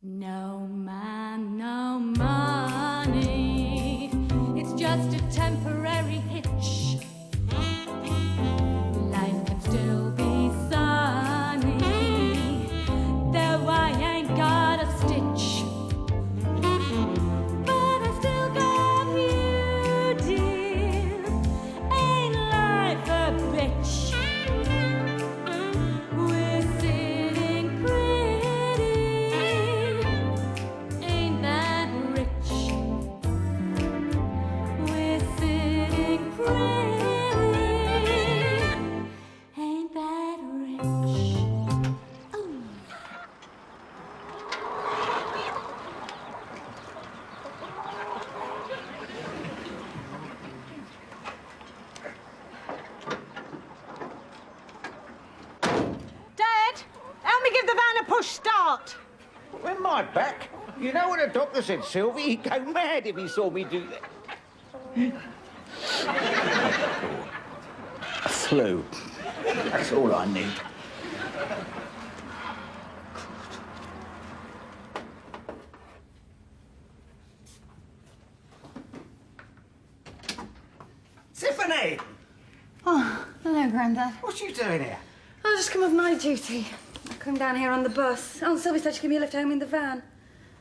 No man, no money. It's just a temporary hitch. Life can still be sunny, though I ain't got a stitch. But I still got you, dear. Ain't life a bitch? We're sitting pretty. Ain't that rich? We're sitting pretty. Ain't that rich? Ooh. Dad, help me give the van a push start. When my back? You know what the doctor said, Sylvie? He'd go mad if he saw me do that. Flu. That's all I need. Tiffany! Oh, hello, Grandad. What you doing here? I'll just come off night duty. I come down here on the bus. Oh, Sylvie said she'd give me a lift home in the van.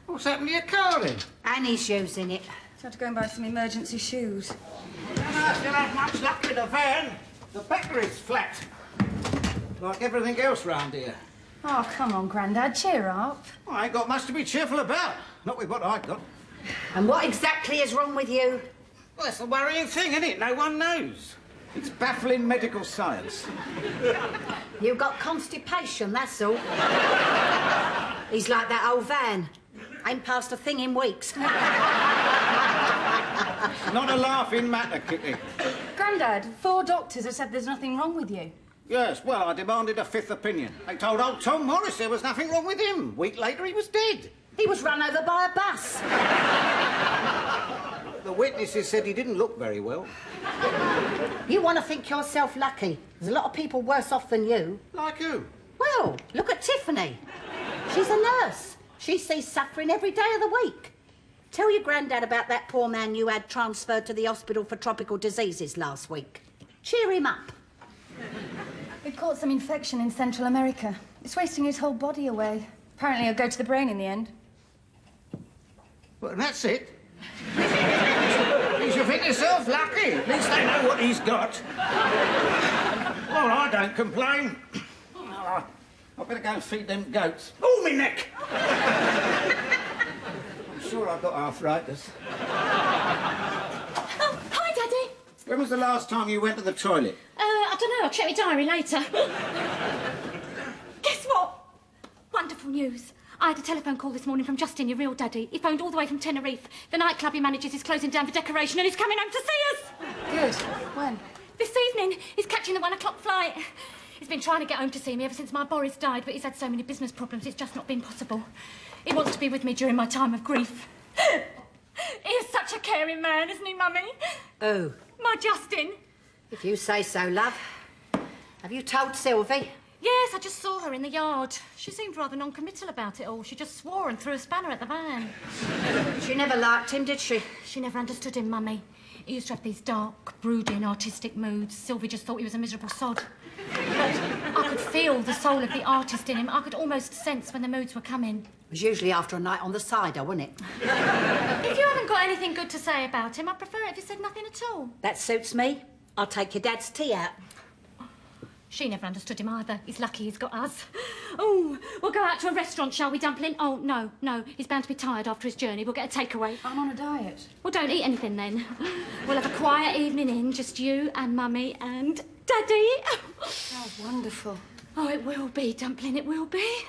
What's happened to your car then? Annie's shoes in it. She had to go and buy some emergency shoes. You'll have much luck with the van. The battery's flat. Like everything else round here. Oh, come on, Grandad, cheer up. I ain't got much to be cheerful about. Not with what I got. And what exactly is wrong with you? Well, that's the worrying thing, isn't it? No one knows. It's baffling medical science. You've got constipation, that's all. He's like that old van. Ain't passed a thing in weeks. Not a laughing matter, Kitty. Grandad, 4 doctors have said there's nothing wrong with you. Yes, well, I demanded a 5th opinion. They told old Tom Morris there was nothing wrong with him. Week later, he was dead. He was run over by a bus. The witnesses said he didn't look very well. You want to think yourself lucky. There's a lot of people worse off than you. Like who? Well, look at Tiffany. She's a nurse. She sees suffering every day of the week. Tell your granddad about that poor man you had transferred to the hospital for tropical diseases last week. Cheer him up. He caught some infection in Central America. It's wasting his whole body away. Apparently it'll go to the brain in the end. Well, that's it. You should think yourself lucky. At least they know what he's got. Well, I don't complain. I better go and feed them goats. Oh, me neck! I'm sure I've got arthritis. Oh, hi, Daddy. When was the last time you went to the toilet? I don't know. I'll check my diary later. Guess what? Wonderful news. I had a telephone call this morning from Justin, your real daddy. He phoned all the way from Tenerife. The nightclub he manages is closing down for decoration and he's coming home to see us. Good. When? This evening, he's catching the 1 o'clock flight. He's been trying to get home to see me ever since my Boris died, but he's had so many business problems, it's just not been possible. He wants to be with me during my time of grief. He is such a caring man, isn't he, Mummy? Oh. My Justin. If you say so, love. Have you told Sylvie? Yes, I just saw her in the yard. She seemed rather non-committal about it all. She just swore and threw a spanner at the van. She never liked him, did she? She never understood him, Mummy. He used to have these dark, brooding, artistic moods. Sylvie just thought he was a miserable sod. But I could feel the soul of the artist in him. I could almost sense when the moods were coming. It was usually after a night on the cider, wasn't it? If you haven't got anything good to say about him, I'd prefer it if you said nothing at all. That suits me. I'll take your dad's tea out. She never understood him either. He's lucky he's got us. Oh, we'll go out to a restaurant, shall we, Dumpling? Oh, no. He's bound to be tired after his journey. We'll get a takeaway. I'm on a diet. Well, don't eat anything then. We'll have a quiet evening in, just you and Mummy and Daddy. Oh, wonderful. Oh, it will be, Dumpling, it will be.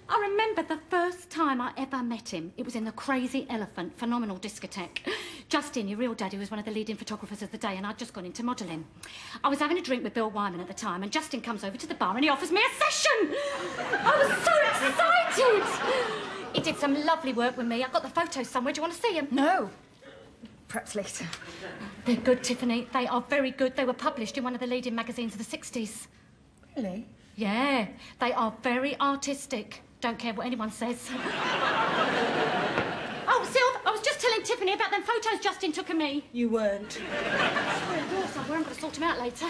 I remember the first time I ever met him. It was in the Crazy Elephant, phenomenal discotheque. Justin, your real daddy, was one of the leading photographers of the day, and I'd just gone into modelling. I was having a drink with Bill Wyman at the time, and Justin comes over to the bar and he offers me a session. I was so excited. He did some lovely work with me. I've got the photos somewhere. Do you want to see them? No. Perhaps later. They're good, Tiffany. They are very good. They were published in one of the leading magazines of the 60s. Really? Yeah, they are very artistic. Don't care what anyone says. Oh, Sylv, I was just telling Tiffany about them photos Justin took of me. You weren't. Oh, of course, I'm going to sort them out later.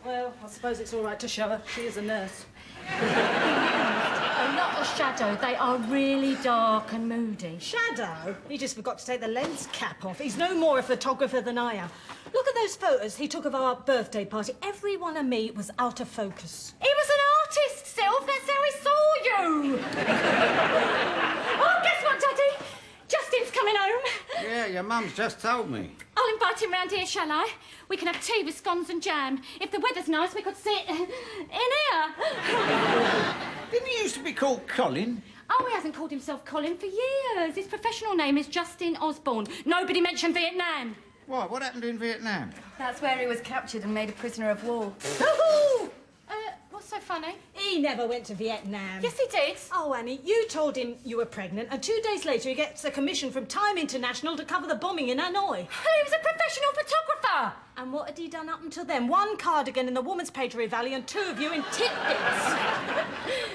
Well, I suppose it's all right to show her. She is a nurse. Oh, not a shadow. They are really dark and moody. Shadow? He just forgot to take the lens cap off. He's no more a photographer than I am. Look at those photos he took of our birthday party. Every one of me was out of focus. He was an artist, Sylv. That's how he saw you. Oh, guess what, Daddy? Justin's coming home. Yeah, your mum's just told me. I'll invite him round here, shall I? We can have tea with scones and jam. If the weather's nice, we could sit in here. Didn't he used to be called Colin? Oh, he hasn't called himself Colin for years. His professional name is Justin Osborne. Nobody mentioned Vietnam. Why, what happened in Vietnam? That's where he was captured and made a prisoner of war. What's so funny? He never went to Vietnam. Yes, he did. Oh, Annie, you told him you were pregnant, and 2 days later he gets a commission from Time International to cover the bombing in Hanoi. He was a professional photographer. And what had he done up until then? 1 cardigan in the Woman's Patriot Valley and 2 of you in titbits.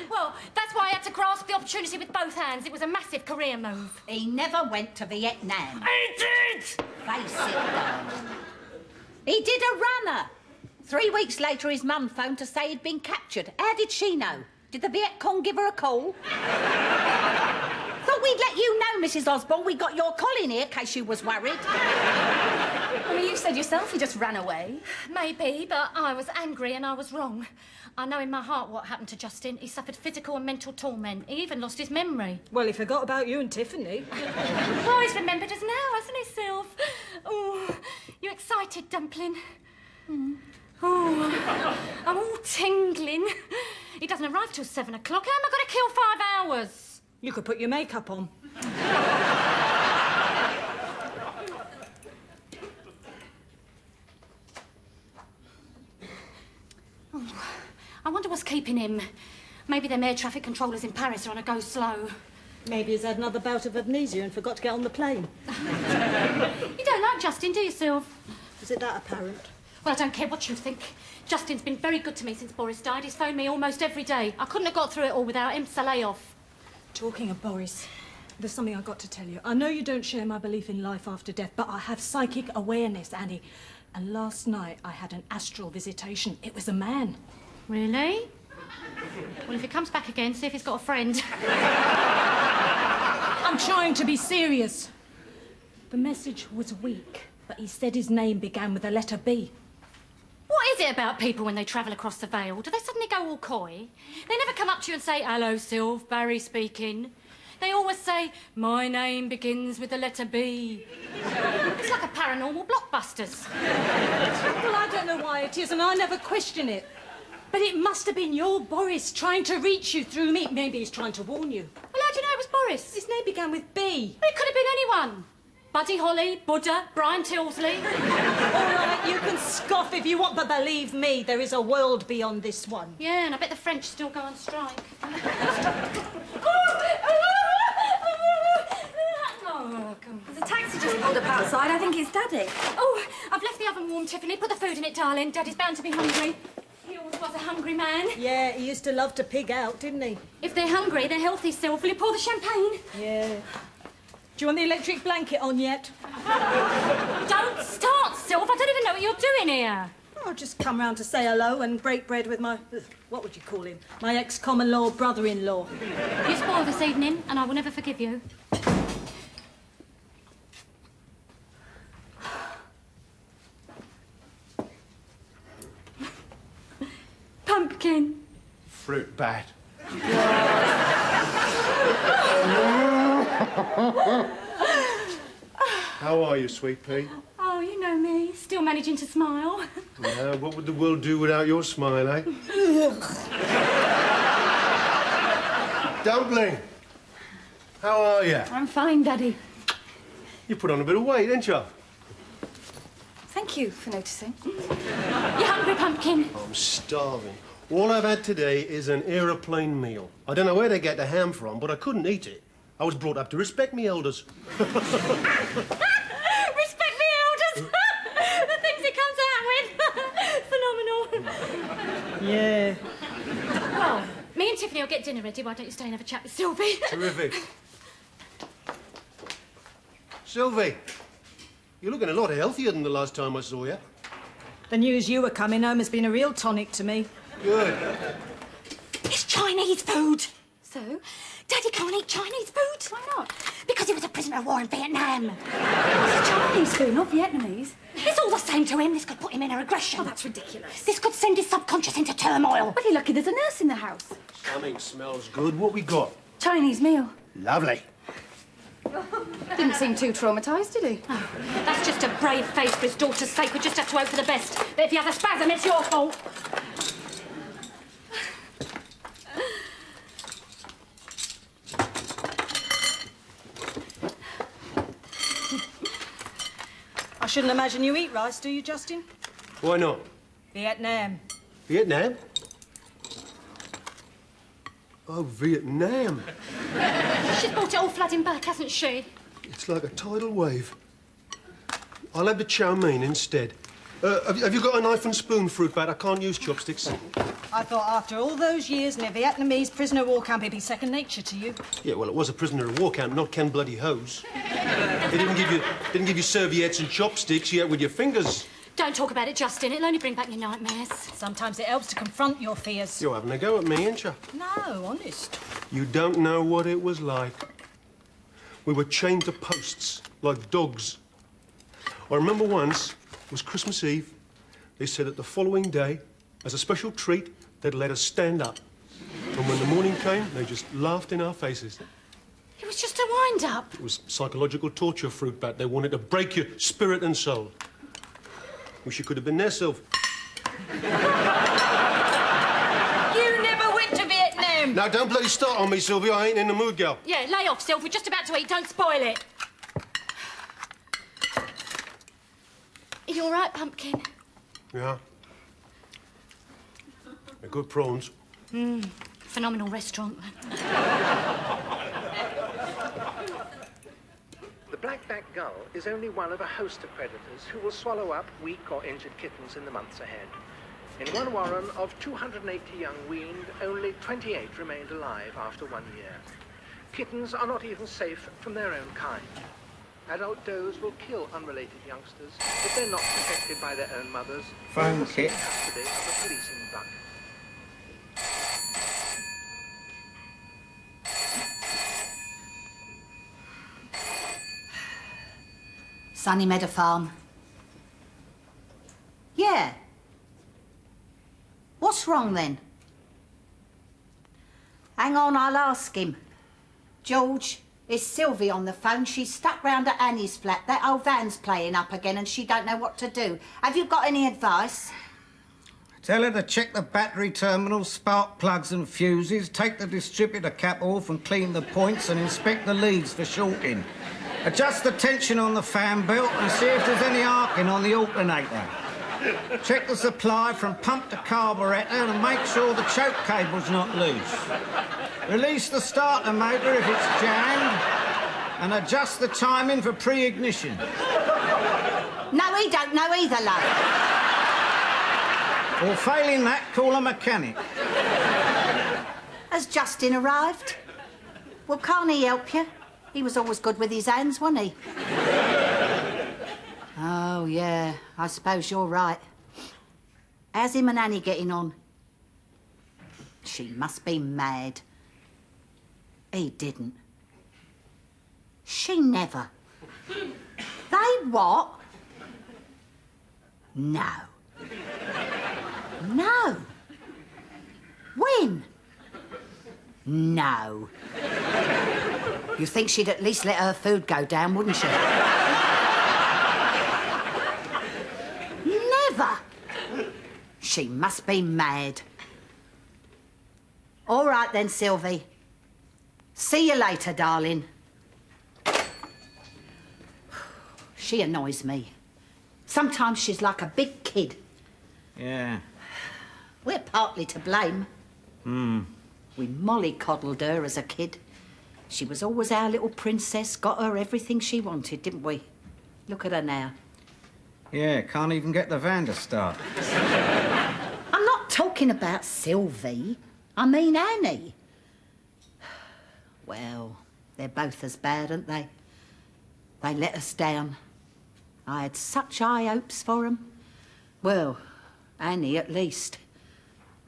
Well, that's why I had to grasp the opportunity with both hands. It was a massive career move. He never went to Vietnam. He did! Face it, darling. He did a runner. 3 weeks later, his mum phoned to say he'd been captured. How did she know? Did the Viet Cong give her a call? Thought we'd let you know, Mrs. Osborne. We got your Colin here, in case you was worried. I mean, you said yourself he just ran away. Maybe, but I was angry and I was wrong. I know in my heart what happened to Justin. He suffered physical and mental torment. He even lost his memory. Well, he forgot about you and Tiffany. Oh, he's remembered us now, hasn't he, Sylv? Oh, you excited, Dumpling? Oh, I'm all tingling. He doesn't arrive till 7 o'clock. How am I going to kill 5 hours? You could put your makeup on. I wonder what's keeping him. Maybe them air traffic controllers in Paris are on a go slow. Maybe he's had another bout of amnesia and forgot to get on the plane. You don't like Justin, do you, Sylv? Is it that apparent? Well, I don't care what you think. Justin's been very good to me since Boris died. He's phoned me almost every day. I couldn't have got through it all without him, so lay off. Talking of Boris, there's something I've got to tell you. I know you don't share my belief in life after death, but I have psychic awareness, Annie. And last night I had an astral visitation. It was a man. Really? Well, if he comes back again, see if he's got a friend. I'm trying to be serious. The message was weak, but he said his name began with the letter B. What is it about people when they travel across the Vale? Do they suddenly go all coy? They never come up to you and say, "Hello, Sylv, Barry speaking." They always say, "My name begins with the letter B." It's like a paranormal blockbusters. Well, I don't know why it is, and I never question it. But it must have been your Boris trying to reach you through me. Maybe he's trying to warn you. Well, how do you know it was Boris? His name began with B. Well, it could have been anyone. Buddy Holly, Buddha, Brian Tilsley. All right, you can scoff if you want, but believe me, there is a world beyond this one. Yeah, and I bet the French still go on strike. Oh, come on. The taxi just pulled up outside. I think it's Daddy. Oh, I've left the oven warm, Tiffany. Put the food in it, darling. Daddy's bound to be hungry. He always was a hungry man. Yeah, he used to love to pig out, didn't he? If they're hungry, they're healthy, Sylv. Will you pour the champagne? Yeah. Do you want the electric blanket on yet? Don't start, Sylv. I don't even know what you're doing here. I'll just come round to say hello and break bread with my... what would you call him? My ex-common law brother-in-law. You spoiled this evening, and I will never forgive you. Pumpkin. Fruit bat. How are you, sweet pea? Oh, you know me. Still managing to smile. Yeah, what would the world do without your smile, eh? Dumpling, how are you? I'm fine, Daddy. You put on a bit of weight, didn't you? Thank you for noticing. You hungry, Pumpkin? I'm starving. All I've had today is an aeroplane meal. I don't know where they get the ham from, but I couldn't eat it. I was brought up to respect me elders. Respect me, elders! The things he comes out with. Phenomenal. Yeah. Well, me and Tiffany will get dinner ready. Why don't you stay and have a chat with Sylvie? Terrific. Sylvie, you're looking a lot healthier than the last time I saw you. The news you were coming home has been a real tonic to me. Good. It's Chinese food. So, Daddy can't eat Chinese food. Why not? Because he was a prisoner of war in Vietnam. It's Chinese food, not Vietnamese. It's all the same to him. This could put him in a regression. Oh, that's ridiculous. This could send his subconscious into turmoil. Well, you're lucky there's a nurse in the house. Something smells good. What we got? Chinese meal. Lovely. Didn't seem too traumatised, did he? Oh, that's just a brave face for his daughter's sake. We just have to hope for the best. But if he has a spasm, it's your fault. I shouldn't imagine you eat rice, do you, Justin? Why not? Vietnam. Vietnam? Oh, Vietnam. She's brought it all flooding back, hasn't she? It's like a tidal wave. I'll have the chow mein instead. Have you got a knife and spoon, fruit bat? I can't use chopsticks. I thought after all those years in a Vietnamese prisoner of war camp, it'd be second nature to you. Yeah, well, it was a prisoner of war camp, not Ken Bloody Hose. They didn't give you serviettes and chopsticks. You ate with your fingers. Don't talk about it, Justin. It'll only bring back your nightmares. Sometimes it helps to confront your fears. You're having a go at me, ain't you? No, honest. You don't know what it was like. We were chained to posts like dogs. I remember once, it was Christmas Eve, they said that the following day, as a special treat, they'd let us stand up. And when the morning came, they just laughed in our faces. It was just a wind-up. It was psychological torture, fruit bat. They wanted to break your spirit and soul. Wish you could have been there, Sylv. You never went to Vietnam! Now, don't bloody start on me, Sylvia. I ain't in the mood, gal. Yeah, lay off, Sylv. We're just about to eat. Don't spoil it. Are you all right, Pumpkin? Yeah. They're good prawns. Phenomenal restaurant. The black-backed gull is only one of a host of predators who will swallow up weak or injured kittens in the months ahead. In one warren of 280 young weaned, only 28 remained alive after 1 year. Kittens are not even safe from their own kind. Adult does will kill unrelated youngsters if they're not protected by their own mothers. Phone or kit. custody of a policing buck. Sunny Meadow Farm. Yeah. What's wrong then? Hang on, I'll ask him. George, it's Sylvie on the phone. She's stuck round at Annie's flat. That old van's playing up again and she don't know what to do. Have you got any advice? Tell her to check the battery terminals, spark plugs and fuses, take the distributor cap off and clean the points and inspect the leads for shorting. Adjust the tension on the fan belt and see if there's any arcing on the alternator. Check the supply from pump to carburettor and make sure the choke cable's not loose. Release the starter motor if it's jammed and adjust the timing for pre-ignition. No, he don't know either, love. Or failing that, call a mechanic. Has Justin arrived? Well, can't he help you? He was always good with his hands, wasn't he? Oh, yeah, I suppose you're right. How's him and Annie getting on? She must be mad. He didn't. She never. They what? No. No. When? No. You think she'd at least let her food go down, wouldn't she? Never. She must be mad. All right then, Sylvie. See you later, darling. She annoys me. Sometimes she's like a big kid. Yeah. We're partly to blame. We mollycoddled her as a kid. She was always our little princess, got her everything she wanted, didn't we? Look at her now. Yeah, can't even get the van to start. I'm not talking about Sylvie. I mean Annie. Well, they're both as bad, aren't they? They let us down. I had such high hopes for 'em. Well, Annie at least.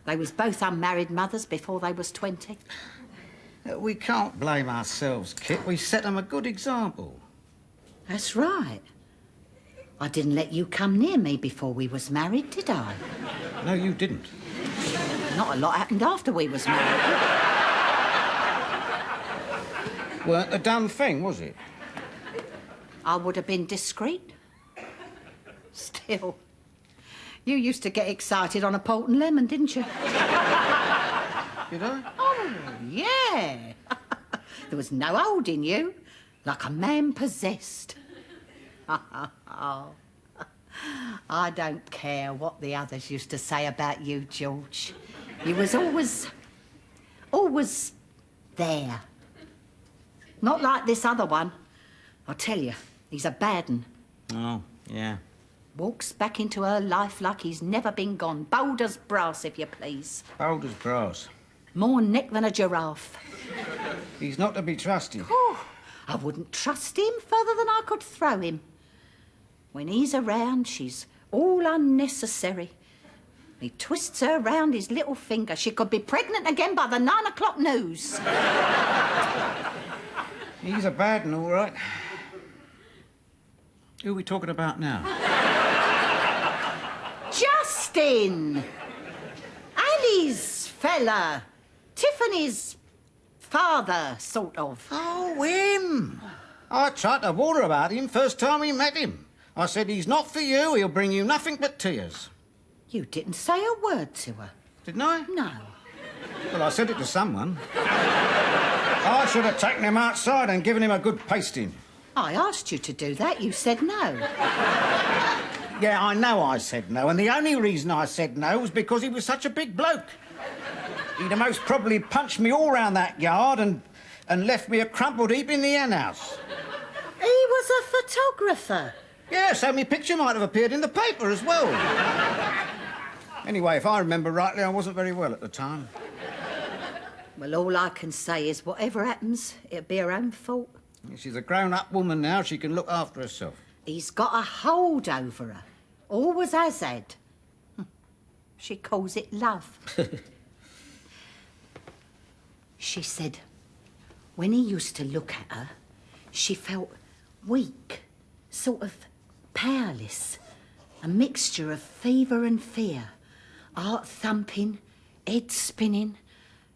They was both unmarried mothers before they was 20. We can't blame ourselves, Kit. We set them a good example. That's right. I didn't let you come near me before we was married, did I? No, you didn't. Not a lot happened after we was married. Weren't a done thing, was it? I would have been discreet. Still, you used to get excited on a port and lemon, didn't you? Did I? Oh, yeah. There was no holding you, like a man possessed. I don't care what the others used to say about you, George. You was always there. Not like this other one. I tell you, he's a bad un. Oh, yeah. Walks back into her life like he's never been gone. Bold as brass, if you please. Bold as brass. More neck than a giraffe. He's not to be trusted. Oh, I wouldn't trust him further than I could throw him. When he's around, she's all unnecessary. He twists her round his little finger. She could be pregnant again by the 9 o'clock news. He's a bad one, all right. Who are we talking about now? Justin! Annie's fella. Tiffany's father, sort of. Oh, him! I tried to warn her about him first time we met him. I said, he's not for you, he'll bring you nothing but tears. You didn't say a word to her. Didn't I? No. Well, I said it to someone. I should have taken him outside and given him a good pasting. I asked you to do that. You said no. Yeah, I know I said no, and the only reason I said no was because he was such a big bloke. He'd have most probably punched me all round that yard and left me a crumpled heap in the hen house. He was a photographer. Yeah, so my picture might have appeared in the paper as well. Anyway, if I remember rightly, I wasn't very well at the time. Well, all I can say is whatever happens, it'll be her own fault. She's a grown-up woman now. She can look after herself. He's got a hold over her. Always has had. She calls it love. She said when he used to look at her, she felt weak, sort of powerless. A mixture of fever and fear. Heart thumping, head spinning,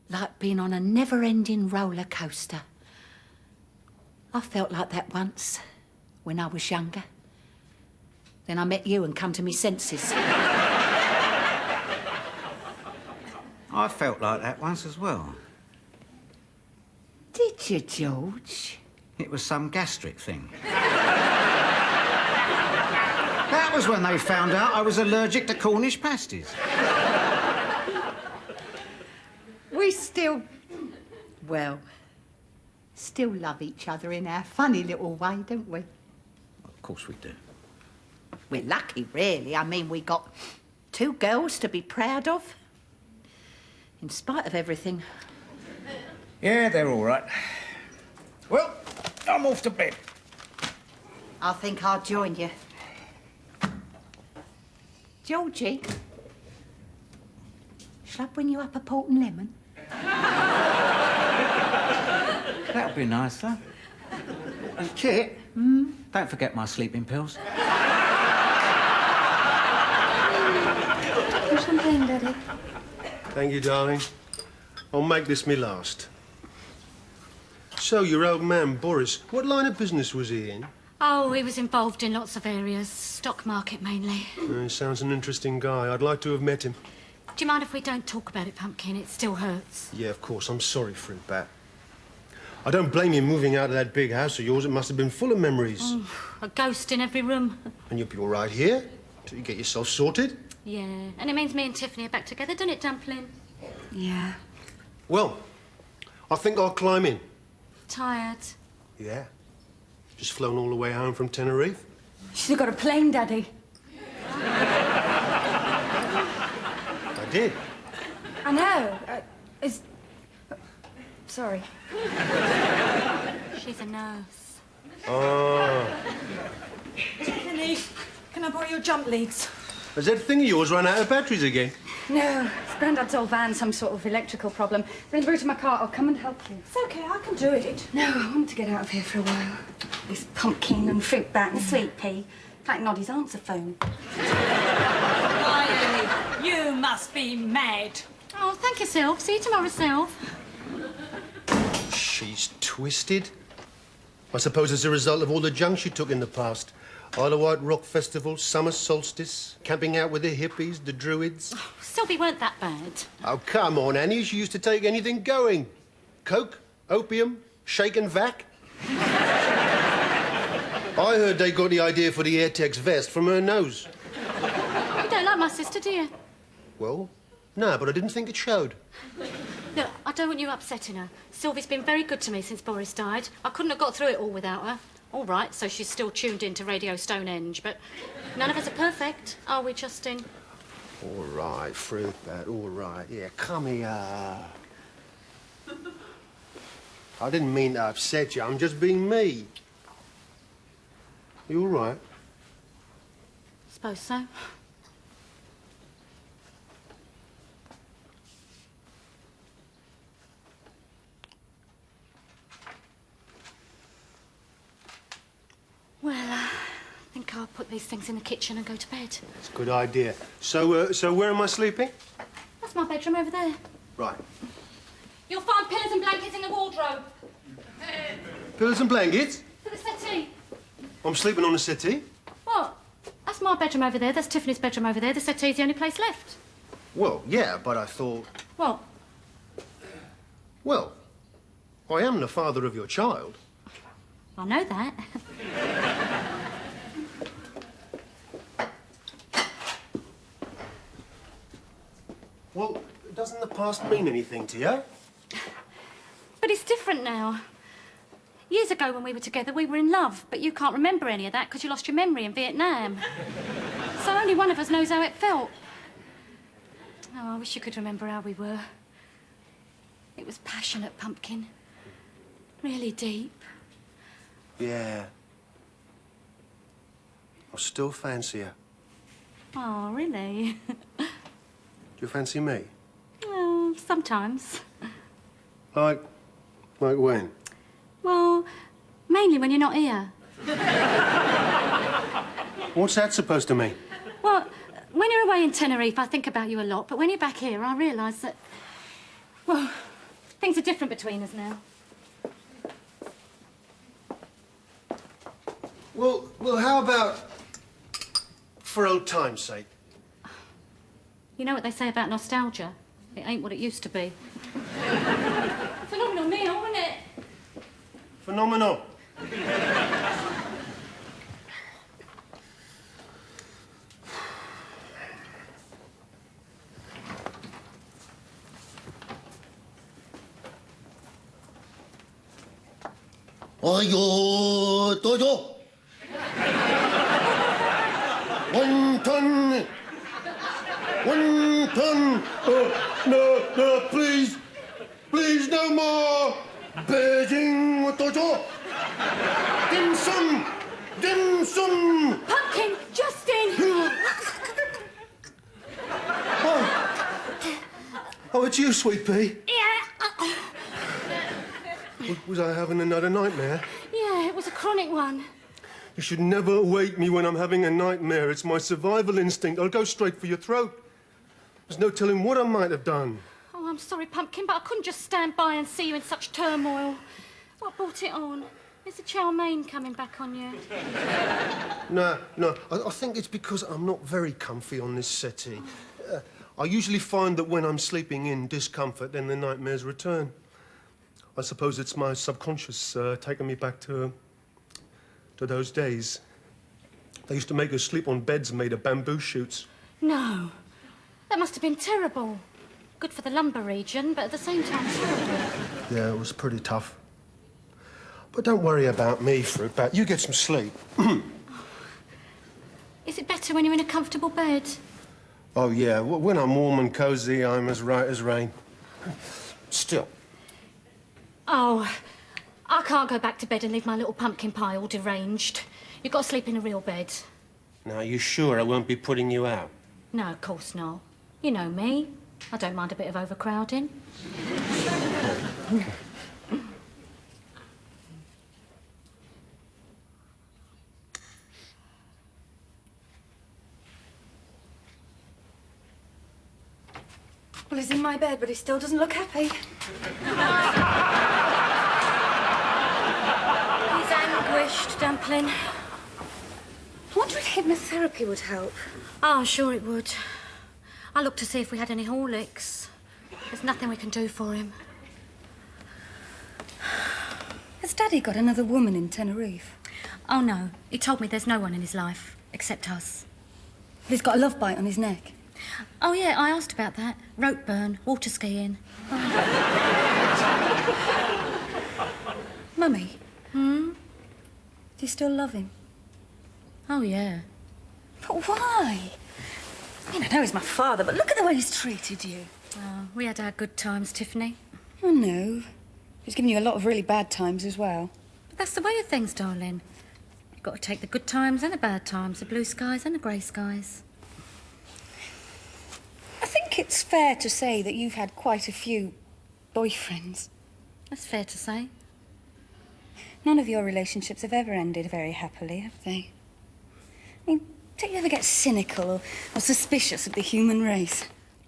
like being on a never-ending roller coaster. I felt like that once, when I was younger. Then I met you and come to me senses. I felt like that once as well. Did you, George? It was some gastric thing. That was when they found out I was allergic to Cornish pasties. We still love each other in our funny little way, don't we? Of course we do. We're lucky, really. I mean, we got 2 girls to be proud of. In spite of everything. Yeah, they're all right. Well, I'm off to bed. I think I'll join you. Georgie, shall I bring you up a port and lemon? That'll be nice, huh? And Kit, don't forget my sleeping pills. Champagne, Daddy. Thank you, darling. I'll make this me last. So, your old man, Boris, what line of business was he in? Oh, he was involved in lots of areas. Stock market, mainly. He sounds an interesting guy. I'd like to have met him. Do you mind if we don't talk about it, Pumpkin? It still hurts. Yeah, of course. I'm sorry for it, Bat. I don't blame you moving out of that big house of yours. It must have been full of memories. A ghost in every room. And you'll be all right here till you get yourself sorted. Yeah, and it means me and Tiffany are back together, doesn't it, Dumpling? Yeah. Well, I think I'll climb in. Tired. Yeah. Just flown all the way home from Tenerife. Should have got a plane, Daddy. I did. I know. Sorry. She's a nurse. Ah. Tiffany, can I borrow your jump leads? Has that thing of yours run out of batteries again? No, it's Grandad's old van, some sort of electrical problem. They're in the boot of my car. I'll come and help you. It's okay, I can do it. No, I want to get out of here for a while. This pumpkin and fruit bat and sweet pea. In fact, Noddy's answer phone. Riley, you must be mad. Oh, thank you, Sylv. See you tomorrow, Sylv. She's twisted. I suppose as a result of all the junk she took in the past. Isle of Wight Rock Festival, summer solstice, camping out with the hippies, the druids. Oh, Sylvie weren't that bad. Oh, come on, Annie. She used to take anything going. Coke, opium, shake and vac. I heard they got the idea for the Airtex vest from her nose. You don't like my sister, do you? Well, no, but I didn't think it showed. Look, I don't want you upsetting her. Sylvie's been very good to me since Boris died. I couldn't have got through it all without her. All right, so she's still tuned in to Radio Stonehenge, but none of us are perfect, are we, Justin? All right, fruit bat, all right. Yeah, come here. I didn't mean to upset you. I'm just being me. You all right? Suppose so. Well, I think I'll put these things in the kitchen and go to bed. That's a good idea. So where am I sleeping? That's my bedroom over there. Right. You'll find pillows and blankets in the wardrobe. Pillows and blankets? For the settee. I'm sleeping on the settee. What? That's my bedroom over there. That's Tiffany's bedroom over there. The settee's the only place left. Well, yeah, but I thought... What? Well, I am the father of your child. I know that. Well, doesn't the past mean anything to you? But it's different now. Years ago when we were together, we were in love, but you can't remember any of that because you lost your memory in Vietnam. So only one of us knows how it felt. Oh, I wish you could remember how we were. It was passionate, Pumpkin. Really deep. Yeah. I still fancy her. Oh, really? Do you fancy me? Well, sometimes. Like when? Well, mainly when you're not here. What's that supposed to mean? Well, when you're away in Tenerife, I think about you a lot, but when you're back here, I realise that, well, things are different between us now. Well, how about for old time's sake? You know what they say about nostalgia? It ain't what it used to be. Phenomenal meal, wasn't it? Phenomenal. 아이고 떠줘 원턴 no please no more Beijing 떠줘 dim sum Pumpkin, Justin! Oh, it's you, sweet pea. Yeah. Was I having another nightmare? Yeah, it was a chronic one. You should never wake me when I'm having a nightmare. It's my survival instinct. I'll go straight for your throat. There's no telling what I might have done. Oh, I'm sorry, Pumpkin, but I couldn't just stand by and see you in such turmoil. What brought it on? Is the chow mein coming back on you? No. I think it's because I'm not very comfy on this settee. I usually find that when I'm sleeping in discomfort, then the nightmares return. I suppose it's my subconscious taking me back to those days. They used to make us sleep on beds made of bamboo shoots. No. That must have been terrible. Good for the lumbar region, but at the same time terrible. Yeah, it was pretty tough. But don't worry about me, Fruit Bat. You get some sleep. Is it better when you're in a comfortable bed? Oh, yeah. When I'm warm and cosy, I'm as right as rain. Still. Oh, I can't go back to bed and leave my little pumpkin pie all deranged. You've got to sleep in a real bed. Now, are you sure I won't be putting you out? No, of course not. You know me. I don't mind a bit of overcrowding. Well, he's in my bed, but he still doesn't look happy. He's anguished, Dumpling. I wonder if hypnotherapy would help. Oh, sure it would. I looked to see if we had any Horlicks. There's nothing we can do for him. Has Daddy got another woman in Tenerife? Oh, no. He told me there's no one in his life except us. He's got a love bite on his neck. Oh, yeah, I asked about that. Rope burn, water skiing. Mummy? Do you still love him? Oh, yeah. But why? I mean, I know he's my father, but look at the way he's treated you. Oh, we had our good times, Tiffany. Oh, no. He's given you a lot of really bad times as well. But that's the way of things, darling. You've got to take the good times and the bad times, the blue skies and the grey skies. I think it's fair to say that you've had quite a few boyfriends. That's fair to say. None of your relationships have ever ended very happily, have they? I mean, don't you ever get cynical or suspicious of the human race?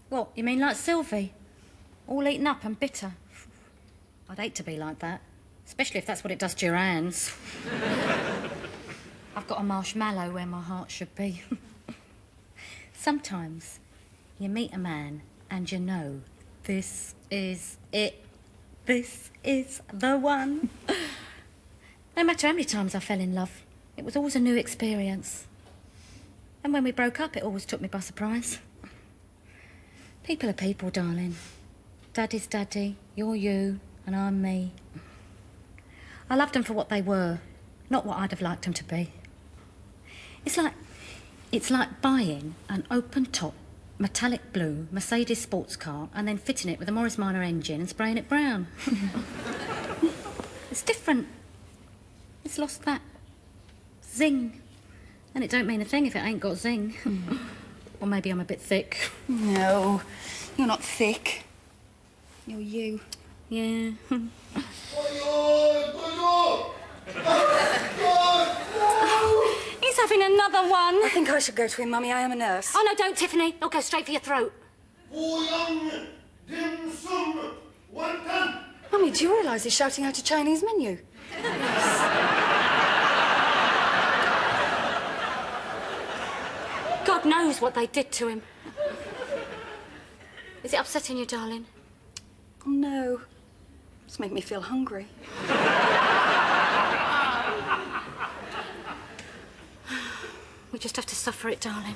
What, you mean like Sylvie? All eaten up and bitter? I'd hate to be like that, especially if that's what it does to your hands. I've got a marshmallow where my heart should be. Sometimes you meet a man and you know this is it. This is the one. No matter how many times I fell in love, it was always a new experience. And when we broke up, it always took me by surprise. People are people, darling. Daddy's daddy, you're you, and I'm me. I loved them for what they were, not what I'd have liked them to be. It's like buying an open-top, metallic blue Mercedes sports car and then fitting it with a Morris Minor engine and spraying it brown. It's different. It's lost that zing. And it don't mean a thing if it ain't got zing. Or maybe I'm a bit thick. No, you're not thick. You're you. Yeah. He's having another one. I think I should go to him, Mummy. I am a nurse. Oh, no, don't, Tiffany. It'll go straight for your throat. Mummy, do you realise he's shouting out a Chinese menu? God knows what they did to him. Is it upsetting you, darling? Oh, no. It's making me feel hungry. We just have to suffer it, darling.